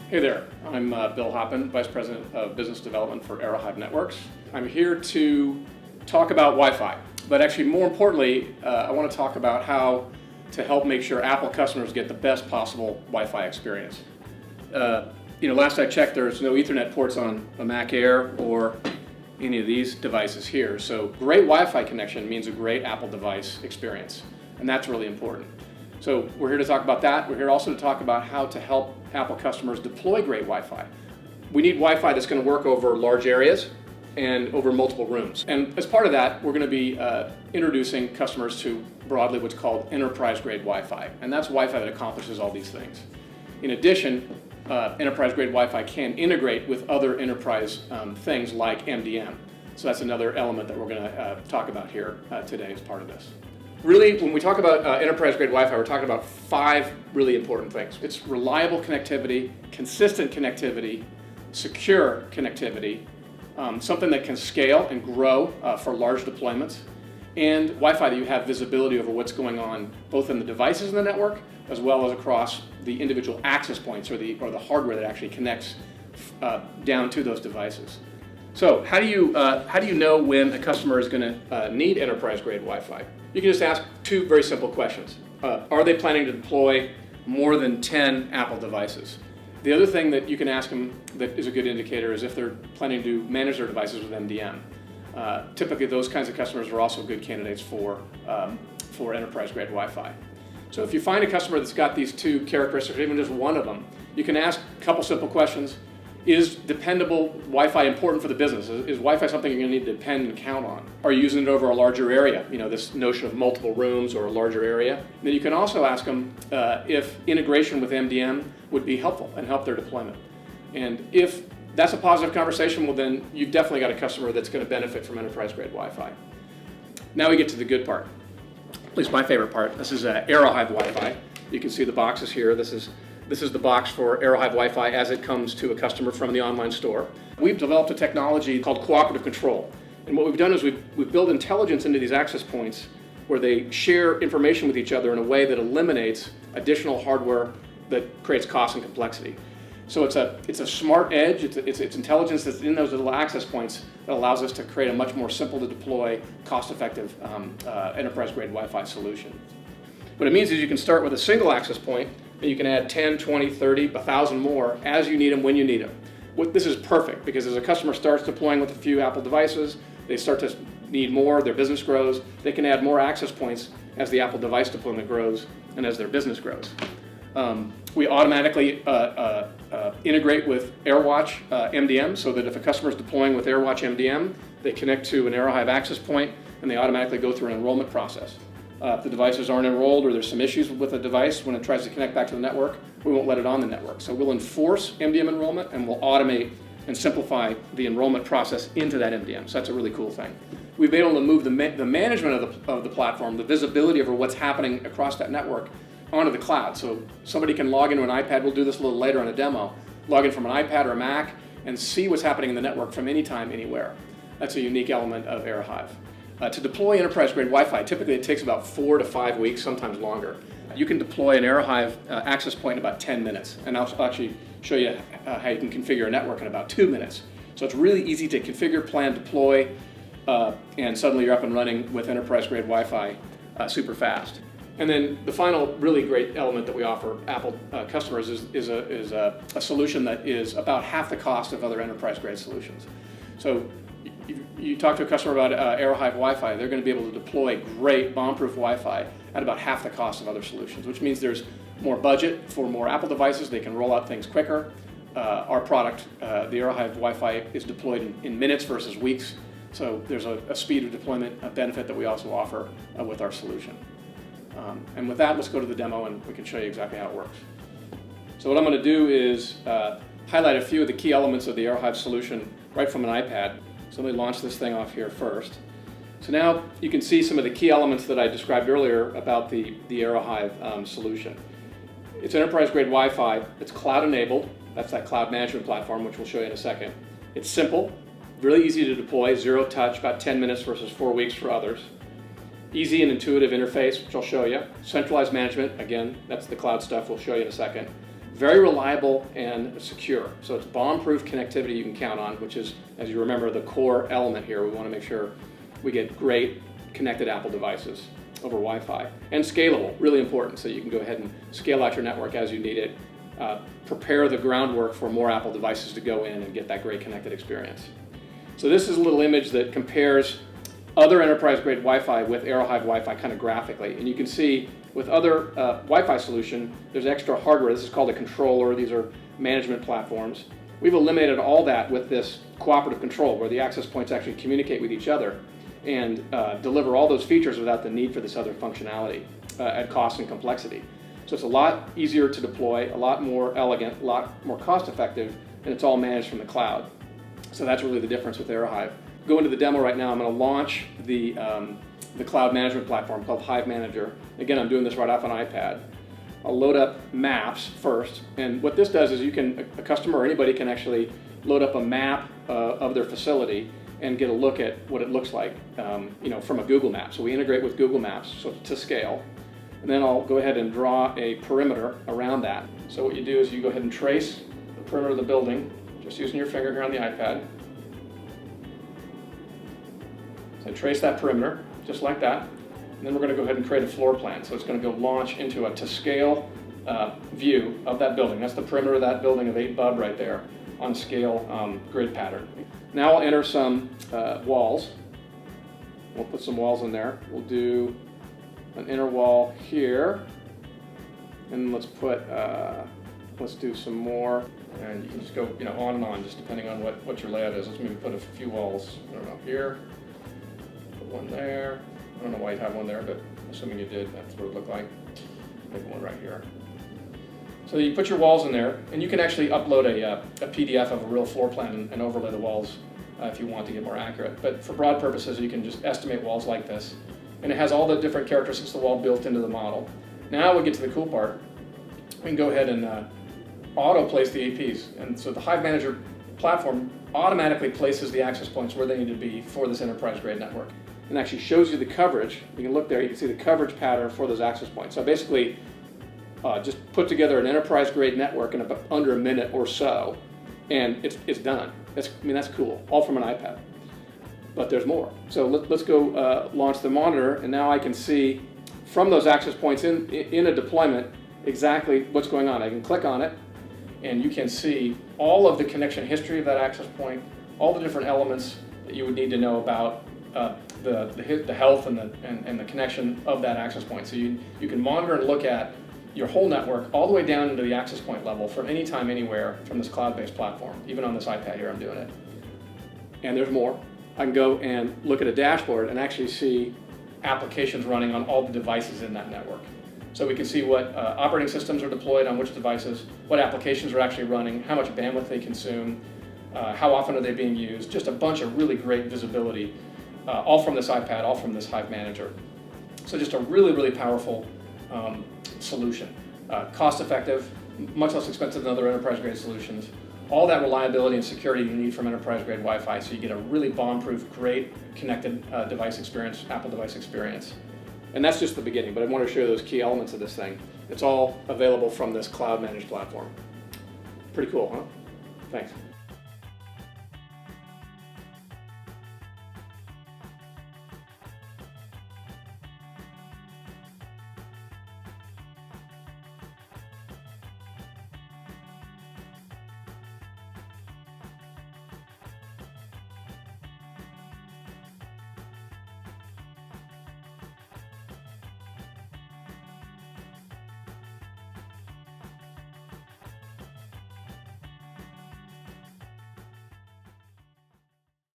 Hey there, I'm Bill Hoppen, Vice President of Business Development for Aerohive Networks. I'm here to talk about Wi-Fi, but actually more importantly, I want to talk about how to help make sure Apple customers get the best possible Wi-Fi experience. Last I checked, there's no Ethernet ports on a Mac Air or any of these devices here, so great Wi-Fi connection means a great Apple device experience, and that's really important. So we're here to talk about that. We're here also to talk about how to help Apple customers deploy great Wi-Fi. We need Wi-Fi that's going to work over large areas and over multiple rooms. And as part of that, we're going to be introducing customers to broadly what's called enterprise-grade Wi-Fi. And that's Wi-Fi that accomplishes all these things. In addition, enterprise-grade Wi-Fi can integrate with other enterprise things like MDM. So that's another element that we're going to talk about here today as part of this. Really, when we talk about enterprise-grade Wi-Fi, we're talking about 5 really important things. It's reliable connectivity, consistent connectivity, secure connectivity, something that can scale and grow for large deployments, and Wi-Fi that you have visibility over what's going on both in the devices in the network as well as across the individual access points or the hardware that actually connects down to those devices. So how do you know when a customer is going to need enterprise-grade Wi-Fi? You can just ask 2 very simple questions. Are they planning to deploy more than 10 Apple devices? The other thing that you can ask them that is a good indicator is if they're planning to manage their devices with MDM. Typically, those kinds of customers are also good candidates for enterprise-grade Wi-Fi. So if you find a customer that's got these 2 characteristics, or even just one of them, you can ask a couple simple questions. Is dependable Wi-Fi important for the business? Is Wi-Fi something you're going to need to depend and count on? Are you using it over a larger area? This notion of multiple rooms or a larger area. Then you can also ask them if integration with MDM would be helpful and help their deployment. And if that's a positive conversation, well then you've definitely got a customer that's going to benefit from enterprise-grade Wi-Fi. Now we get to the good part, at least my favorite part. This is Aerohive Wi-Fi. You can see the boxes here. This is the box for Aerohive Wi-Fi as it comes to a customer from the online store. We've developed a technology called cooperative control. And what we've done is we've built intelligence into these access points where they share information with each other in a way that eliminates additional hardware that creates cost and complexity. So it's a smart edge, it's intelligence that's in those little access points that allows us to create a much more simple to deploy, cost-effective enterprise-grade Wi-Fi solution. What it means is you can start with a single access point, and you can add 10, 20, 30, 1,000 more as you need them, when you need them. This is perfect because as a customer starts deploying with a few Apple devices, they start to need more, their business grows, they can add more access points as the Apple device deployment grows and as their business grows. We automatically integrate with AirWatch MDM so that if a customer is deploying with AirWatch MDM, they connect to an Aerohive access point and they automatically go through an enrollment process. If the devices aren't enrolled or there's some issues with the device when it tries to connect back to the network, we won't let it on the network. So we'll enforce MDM enrollment and we'll automate and simplify the enrollment process into that MDM. So that's a really cool thing. We've been able to move the management of the platform, the visibility over what's happening across that network onto the cloud. So somebody can log into an iPad, we'll do this a little later on a demo, log in from an iPad or a Mac and see what's happening in the network from anytime, anywhere. That's a unique element of Aerohive. To deploy enterprise-grade Wi-Fi, typically it takes about 4 to 5 weeks, sometimes longer. You can deploy an Aerohive access point in about 10 minutes, and I'll actually show you how you can configure a network in about 2 minutes. So it's really easy to configure, plan, deploy, and suddenly you're up and running with enterprise-grade Wi-Fi super fast. And then the final really great element that we offer Apple customers is a solution that is about half the cost of other enterprise-grade solutions. So you talk to a customer about Aerohive Wi-Fi, they're going to be able to deploy great bomb-proof Wi-Fi at about half the cost of other solutions, which means there's more budget for more Apple devices, they can roll out things quicker. Our product, the Aerohive Wi-Fi, is deployed in minutes versus weeks, so there's a speed of deployment benefit that we also offer with our solution. And with that, let's go to the demo and we can show you exactly how it works. So what I'm going to do is highlight a few of the key elements of the Aerohive solution right from an iPad. So let me launch this thing off here first. So now you can see some of the key elements that I described earlier about the Aerohive solution. It's enterprise-grade Wi-Fi, it's cloud-enabled, that's that cloud management platform, which we'll show you in a second. It's simple, really easy to deploy, zero touch, about 10 minutes versus 4 weeks for others. Easy and intuitive interface, which I'll show you. Centralized management, again, that's the cloud stuff we'll show you in a second. very reliable and secure. So it's bomb-proof connectivity you can count on, which is, as you remember, the core element here. We want to make sure we get great connected Apple devices over Wi-Fi. And scalable, really important, so you can go ahead and scale out your network as you need it. Prepare the groundwork for more Apple devices to go in and get that great connected experience. So this is a little image that compares other enterprise-grade Wi-Fi with Aerohive Wi-Fi kind of graphically. And you can see with other Wi-Fi solution, there's extra hardware. This is called a controller. These are management platforms. We've eliminated all that with this cooperative control, where the access points actually communicate with each other and deliver all those features without the need for this other functionality at cost and complexity. So it's a lot easier to deploy, a lot more elegant, a lot more cost-effective, and it's all managed from the cloud. So that's really the difference with Aerohive. Go into the demo right now. I'm going to launch the cloud management platform called Hive Manager. Again, I'm doing this right off an iPad. I'll load up maps first, and what this does is a customer or anybody can actually load up a map of their facility and get a look at what it looks like, from a Google map. So we integrate with Google Maps to scale, and then I'll go ahead and draw a perimeter around that. So what you do is you go ahead and trace the perimeter of the building, just using your finger here on the iPad. So trace that perimeter, just like that. And then we're going to go ahead and create a floor plan. So it's going to go launch into a to-scale view of that building. That's the perimeter of that building of 8 bub right there on scale grid pattern. Now I'll enter some walls. We'll put some walls in there. We'll do an inner wall here. And let's do some more. And you can just go on and on, just depending on what your layout is. Let's maybe put a few walls, I don't know, here. One there. I don't know why you'd have one there, but assuming you did, that's what it would look like. Maybe one right here. So you put your walls in there, and you can actually upload a PDF of a real floor plan and overlay the walls if you want to get more accurate. But for broad purposes, you can just estimate walls like this. And it has all the different characteristics of the wall built into the model. Now we get to the cool part. We can go ahead and auto-place the APs. And so the Hive Manager platform automatically places the access points where they need to be for this enterprise-grade network. And actually shows you the coverage. You can look there, you can see the coverage pattern for those access points. So basically, just put together an enterprise-grade network in about under a minute or so, and it's done. That's cool, all from an iPad. But there's more. So let's go launch the monitor, and now I can see from those access points in a deployment exactly what's going on. I can click on it, and you can see all of the connection history of that access point, all the different elements that you would need to know about the health and the connection of that access point. So you can monitor and look at your whole network all the way down into the access point level from anytime, anywhere from this cloud-based platform. Even on this iPad here, I'm doing it. And there's more. I can go and look at a dashboard and actually see applications running on all the devices in that network. So we can see what operating systems are deployed on which devices, what applications are actually running, how much bandwidth they consume, how often are they being used, just a bunch of really great visibility, all from this iPad, all from this Hive Manager. So just a really, really powerful solution. Cost-effective, much less expensive than other enterprise-grade solutions. All that reliability and security you need from enterprise-grade Wi-Fi, so you get a really bomb-proof, great connected device experience, Apple device experience. And that's just the beginning, but I want to show you those key elements of this thing. It's all available from this cloud-managed platform. Pretty cool, huh? Thanks.